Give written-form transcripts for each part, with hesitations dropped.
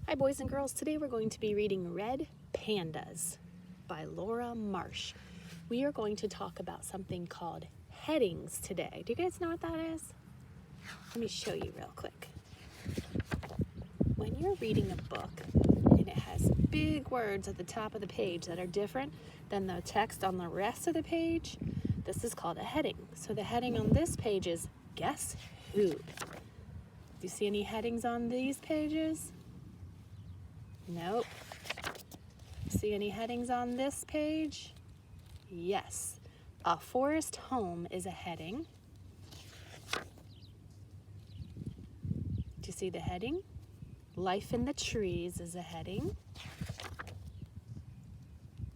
Hi boys and girls, today we're going to be reading Red Pandas by Laura Marsh. We are going to talk about something called headings today. Do you guys know what that is? Let me show you real quick. When you're reading a book and it has big words at the top of the page that are different than the text on the rest of the page, this is called a heading. So the heading on this page is Guess Who? Do you see any headings on these pages? Nope. See any headings on this page? Yes. A forest home is a heading. Do you see the heading? Life in the trees is a heading.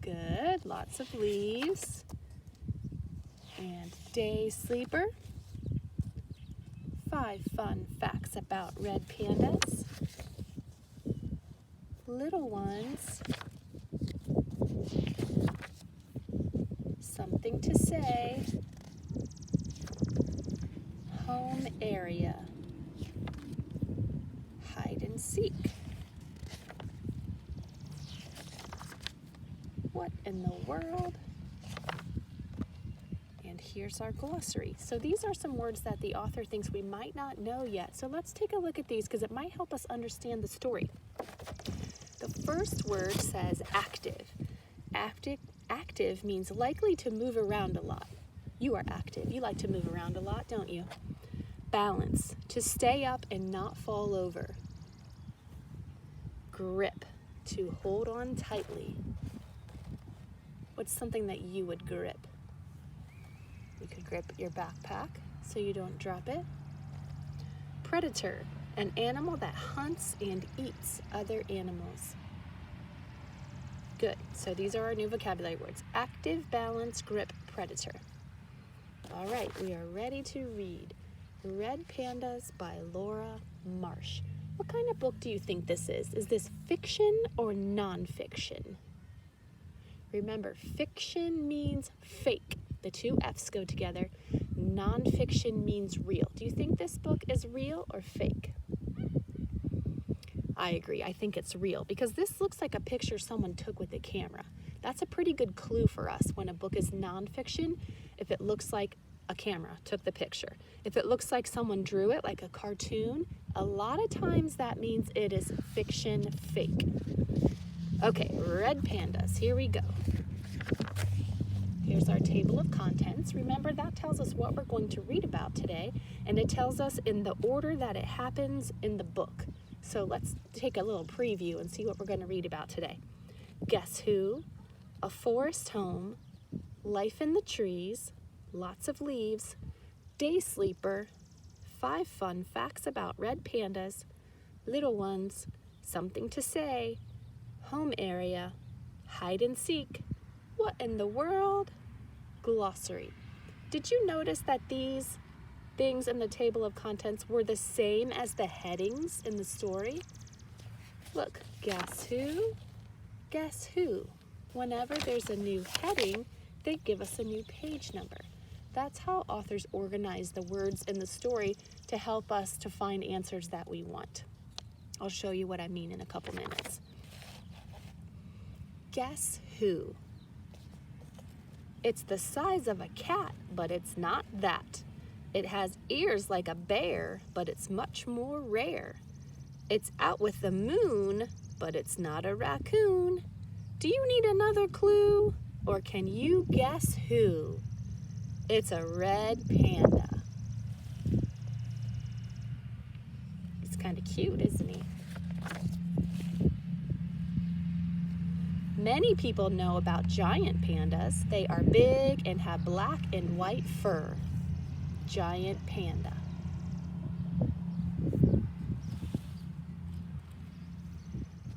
Good. Lots of leaves. And day sleeper. 5 fun facts about red pandas. Little ones, something to say, home area, hide and seek. What in the world? And here's our glossary. So these are some words that the author thinks we might not know yet. So let's take a look at these because it might help us understand the story. The first word says active. Active means likely to move around a lot. You are active. You like to move around a lot, don't you? Balance, to stay up and not fall over. Grip, to hold on tightly. What's something that you would grip? You could grip your backpack so you don't drop it. Predator, an animal that hunts and eats other animals. Good. So these are our new vocabulary words. Active, balance, grip, predator. All right, we are ready to read Red Pandas by Laura Marsh. What kind of book do you think this is? Is this fiction or nonfiction? Remember, fiction means fake. The two F's go together. Nonfiction means real. Do you think this book is real or fake? I agree. I think it's real because this looks like a picture someone took with a camera. That's a pretty good clue for us when a book is nonfiction, if it looks like a camera took the picture. If it looks like someone drew it, like a cartoon, a lot of times that means it is fiction fake. Okay, Red Pandas, here we go. Here's our table of contents. Remember, that tells us what we're going to read about today, and it tells us in the order that it happens in the book. So let's take a little preview and see what we're going to read about today. Guess Who, a forest home, life in the trees, lots of leaves, day sleeper, 5 fun facts about red pandas, little ones, something to say, home area, hide and seek, what in the world, glossary. Did you notice that these things in the table of contents were the same as the headings in the story? Look, guess who? Guess who? Whenever there's a new heading, they give us a new page number. That's how authors organize the words in the story to help us to find answers that we want. I'll show you what I mean in a couple minutes. Guess who? It's the size of a cat, but it's not that. It has ears like a bear, but it's much more rare. It's out with the moon, but it's not a raccoon. Do you need another clue? Or can you guess who? It's a red panda. He's kind of cute, isn't he? Many people know about giant pandas. They are big and have black and white fur. Giant panda.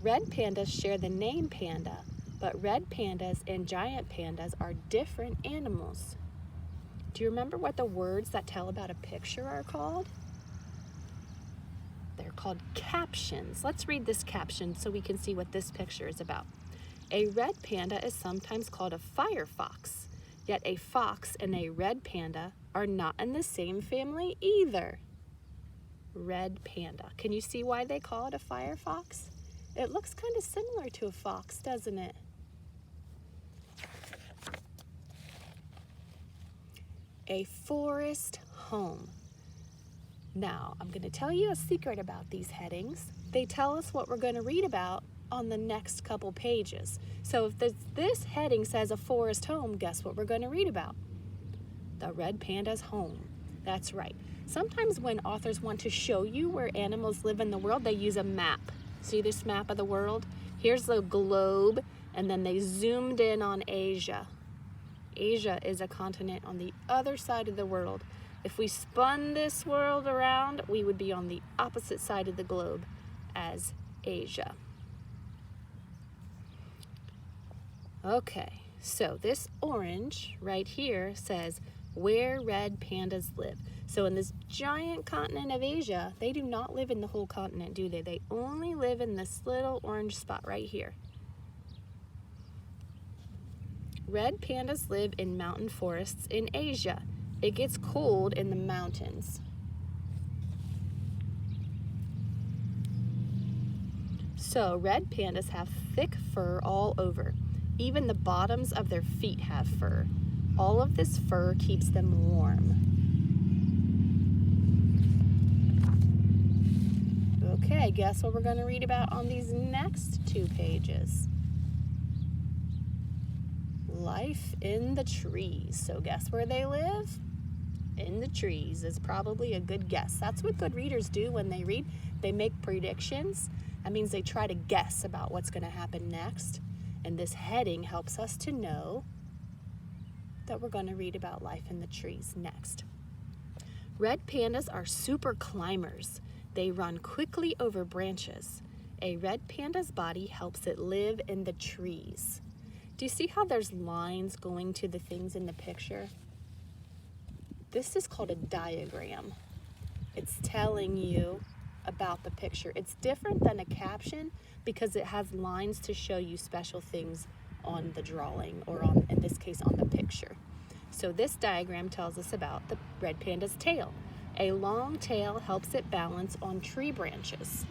Red pandas share the name panda, but red pandas and giant pandas are different animals. Do you remember what the words that tell about a picture are called? They're called captions. Let's read this caption so we can see what this picture is about. A red panda is sometimes called a firefox, yet a fox and a red panda are not in the same family either. Red panda. Can you see why they call it a firefox? It looks kind of similar to a fox, doesn't it? A forest home. Now, I'm going to tell you a secret about these headings. They tell us what we're going to read about on the next couple pages. So if this heading says a forest home, guess what we're going to read about? The red panda's home. That's right. Sometimes when authors want to show you where animals live in the world, they use a map. See this map of the world? Here's the globe, and then they zoomed in on Asia. Asia is a continent on the other side of the world. If we spun this world around, we would be on the opposite side of the globe as Asia. Okay, so this orange right here says where red pandas live. So in this giant continent of Asia, they do not live in the whole continent, do they? They only live in this little orange spot right here. Red pandas live in mountain forests in Asia. It gets cold in the mountains. So red pandas have thick fur all over. Even the bottoms of their feet have fur. All of this fur keeps them warm. Okay, guess what we're going to read about on these next 2 pages? Life in the trees. So guess where they live? In the trees is probably a good guess. That's what good readers do when they read. They make predictions. That means they try to guess about what's going to happen next. And this heading helps us to know that we're going to read about life in the trees next. Red pandas are super climbers. They run quickly over branches. A red panda's body helps it live in the trees. Do you see how there's lines going to the things in the picture? This is called a diagram. It's telling you about the picture. It's different than a caption because it has lines to show you special things on the drawing, or on, in this case, on the picture. So this diagram tells us about the red panda's tail. A long tail helps it balance on tree branches.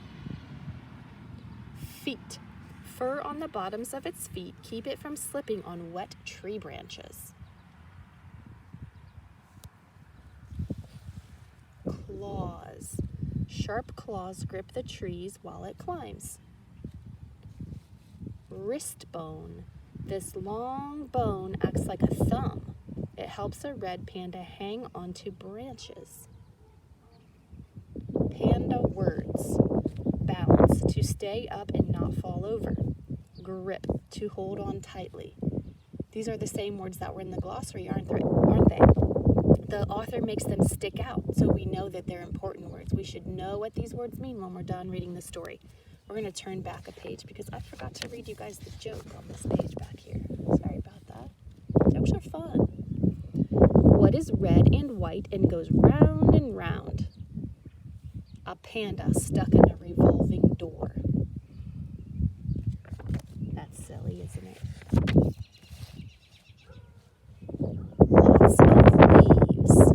Feet. Fur on the bottoms of its feet keep it from slipping on wet tree branches. Claws. Sharp claws grip the trees while it climbs. Wrist bone. This long bone acts like a thumb. It helps a red panda hang onto branches. Panda words. Balance, to stay up and not fall over. Grip, to hold on tightly. These are the same words that were in the glossary, aren't they? The author makes them stick out so we know that they're important words. We should know what these words mean when we're done reading the story. We're going to turn back a page because I forgot to read you guys the joke on this page back here. Sorry about that. Jokes are fun. What is red and white and goes round and round? A panda stuck in a revolving door. That's silly, isn't it? Lots of leaves.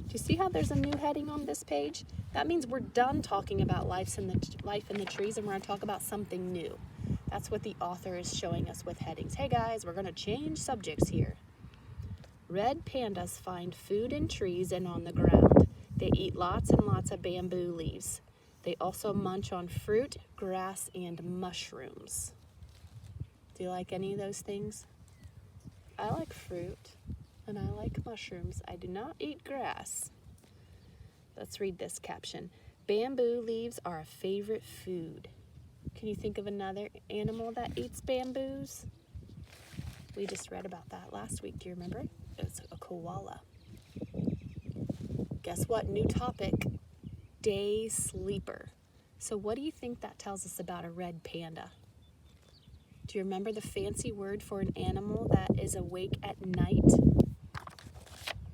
Do you see how there's a new heading on this page? That means we're done talking about life in the trees and we're going to talk about something new. That's what the author is showing us with headings. Hey guys, we're going to change subjects here. Red pandas find food in trees and on the ground. They eat lots and lots of bamboo leaves. They also munch on fruit, grass, and mushrooms. Do you like any of those things? I like fruit and I like mushrooms. I do not eat grass. Let's read this caption. Bamboo leaves are a favorite food. Can you think of another animal that eats bamboos? We just read about that last week. Do you remember? It's a koala. Guess what? New topic. Day sleeper. So what do you think that tells us about a red panda? Do you remember the fancy word for an animal that is awake at night?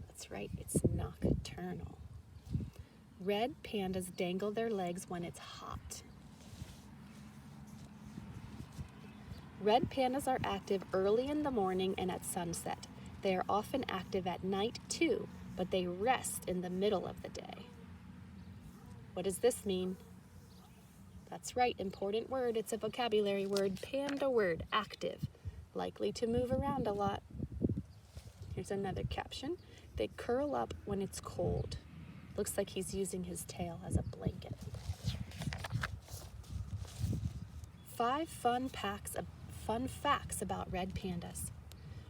That's right, it's nocturnal. Red pandas dangle their legs when it's hot. Red pandas are active early in the morning and at sunset. They are often active at night too, but they rest in the middle of the day. What does this mean? That's right, important word. It's a vocabulary word. Panda word, active, likely to move around a lot. Here's another caption. They curl up when it's cold. Looks like he's using his tail as a blanket. 5 fun facts about red pandas.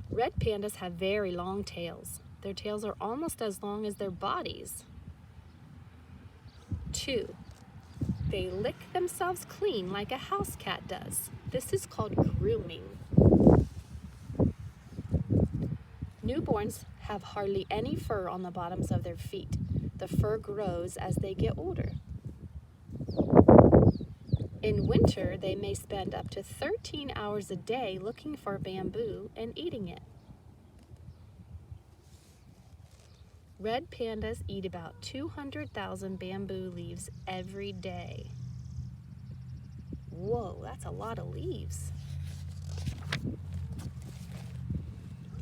Red pandas have very long tails. Their tails are almost as long as their bodies. 2, they lick themselves clean like a house cat does. This is called grooming. Newborns have hardly any fur on the bottoms of their feet. The fur grows as they get older. In winter, they may spend up to 13 hours a day looking for bamboo and eating it. Red pandas eat about 200,000 bamboo leaves every day. Whoa, that's a lot of leaves.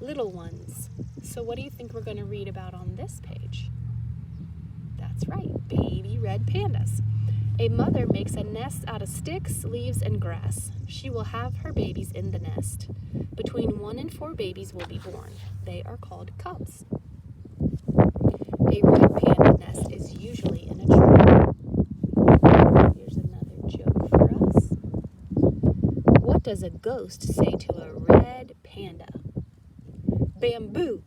Little ones. So what do you think we're going to read about on this page? That's right, baby red pandas. A mother makes a nest out of sticks, leaves, and grass. She will have her babies in the nest. Between 1 and 4 babies will be born. They are called cubs. A red panda nest is usually in a tree. Here's another joke for us. What does a ghost say to a red panda? Bamboo.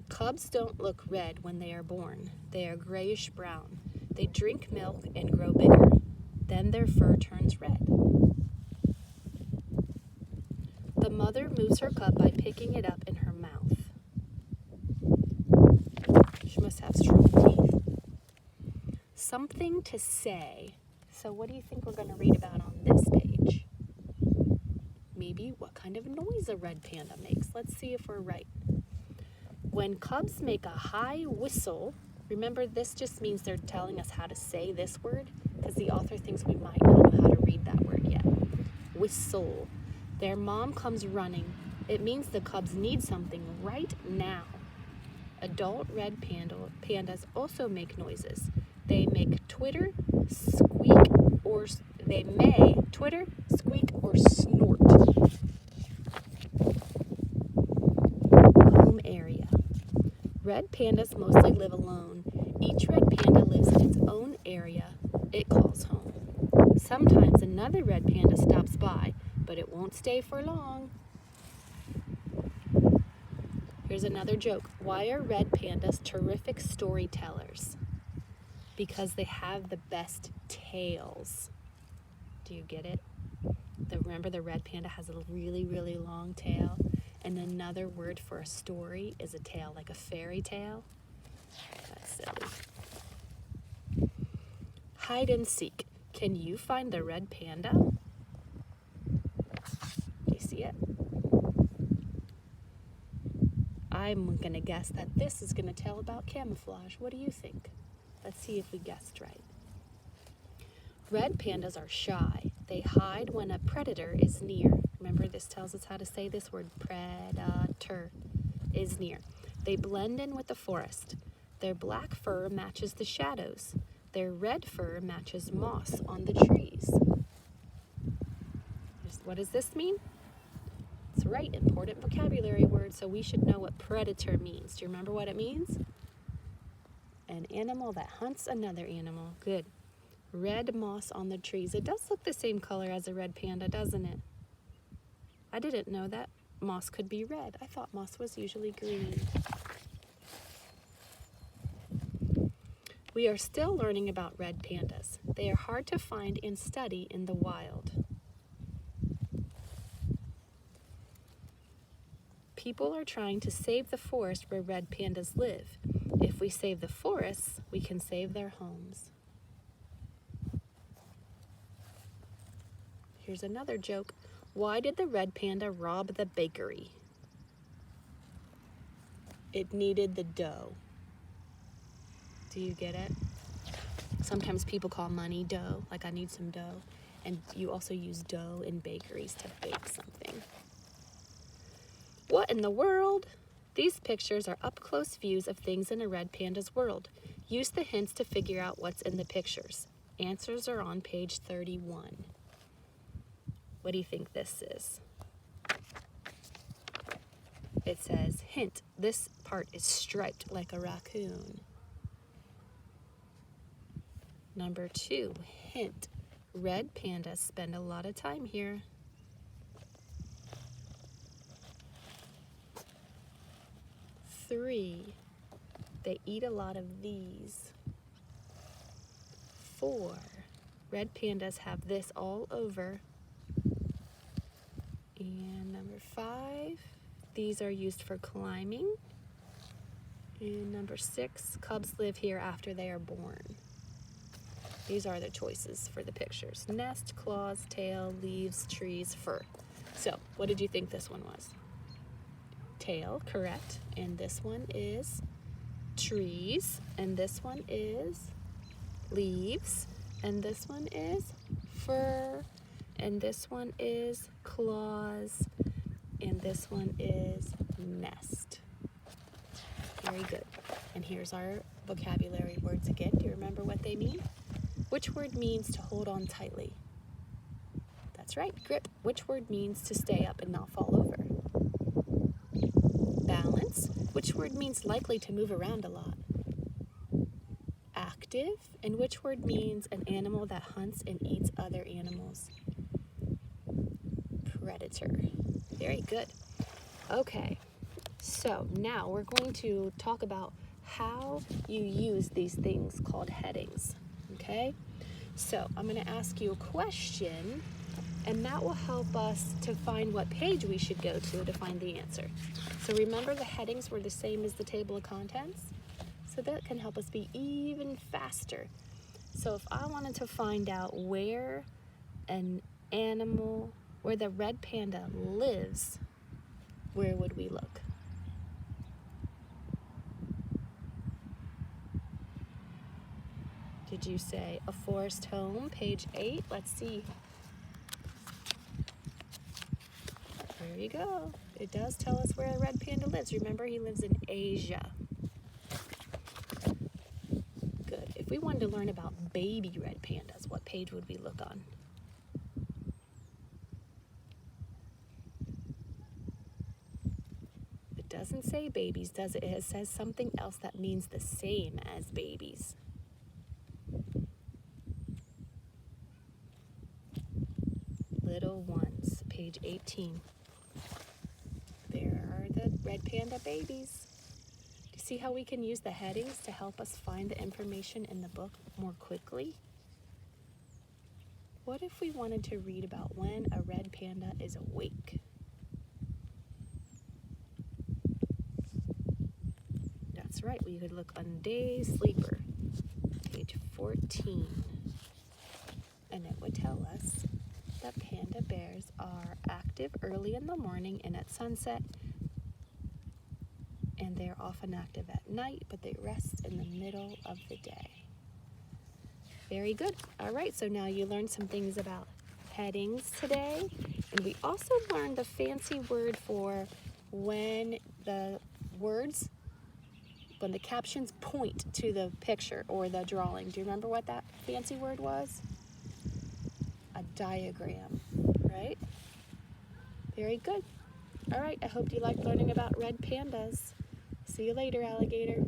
Cubs don't look red when they are born. They are grayish brown. They drink milk and grow bigger. Then their fur turns red. The mother moves her cub by picking it up in her mouth. She must have strong teeth. Something to say. So what do you think we're going to read about on this page? Maybe what kind of noise a red panda makes. Let's see if we're right. When cubs make a high whistle, remember this just means they're telling us how to say this word, because the author thinks we might not know how to read that word yet. Whistle. Their mom comes running. It means the cubs need something right now. Adult red pandas also make noises. They make twitter, squeak, or they may twitter, squeak, or snort. Home area. Red pandas mostly live alone. Each red panda lives in its own area it calls home. Sometimes another red panda stops by, but it won't stay for long. Here's another joke. Why are red pandas terrific storytellers? Because they have the best tails. Do you get it? Remember the red panda has a really, really long tail? And another word for a story is a tale, like a fairy tale. That's silly. Hide and seek. Can you find the red panda? Do you see it? I'm going to guess that this is going to tell about camouflage. What do you think? Let's see if we guessed right. Red pandas are shy. They hide when a predator is near. Remember, this tells us how to say this word, predator, is near. They blend in with the forest. Their black fur matches the shadows. Their red fur matches moss on the trees. What does this mean? It's right, important vocabulary word, so we should know what predator means. Do you remember what it means? An animal that hunts another animal. Good. Red moss on the trees. It does look the same color as a red panda, doesn't it? I didn't know that moss could be red. I thought moss was usually green. We are still learning about red pandas. They are hard to find and study in the wild. People are trying to save the forest where red pandas live. If we save the forests, we can save their homes. Here's another joke. Why did the red panda rob the bakery? It needed the dough. Do you get it? Sometimes people call money dough, like I need some dough. And you also use dough in bakeries to bake something. What in the world? These pictures are up-close views of things in a red panda's world. Use the hints to figure out what's in the pictures. Answers are on page 31. What do you think this is? It says, hint, this part is striped like a raccoon. Number 2, hint, red pandas spend a lot of time here. 3, they eat a lot of these. 4, red pandas have this all over. And number 5, these are used for climbing. And number 6, cubs live here after they are born. These are the choices for the pictures. Nest, claws, tail, leaves, trees, fur. So, what did you think this one was? Tail, correct. And this one is trees. And this one is leaves. And this one is fur. And this one is claws. And this one is nest. Very good. And here's our vocabulary words again. Do you remember what they mean? Which word means to hold on tightly? That's right, grip. Which word means to stay up and not fall over? Balance. Which word means likely to move around a lot? Active. And which word means an animal that hunts and eats other animals? Predator. Very good. Okay, so now we're going to talk about how you use these things called headings. Okay, so I'm going to ask you a question, and that will help us to find what page we should go to find the answer. So remember, the headings were the same as the table of contents, so that can help us be even faster. So if I wanted to find out where an animal, where the red panda lives, where would we look? Did you say a forest home, page 8? Let's see. There you go. It does tell us where a red panda lives. Remember, he lives in Asia. Good. If we wanted to learn about baby red pandas, what page would we look on? It doesn't say babies, does it? It says something else that means the same as babies. Little ones, page 18. There are the red panda babies. Do you see how we can use the headings to help us find the information in the book more quickly? What if we wanted to read about when a red panda is awake? That's right, we could look on day sleeper, page 14. And it would tell us that panda bears are active early in the morning and at sunset, and they're often active at night, but they rest in the middle of the day. Very good. All right, so now you learned some things about headings today, and we also learned the fancy word for when the words, when the captions point to the picture or the drawing. Do you remember what that fancy word was? A diagram, right? Very good. All right, I hope you liked learning about red pandas. See you later, alligator.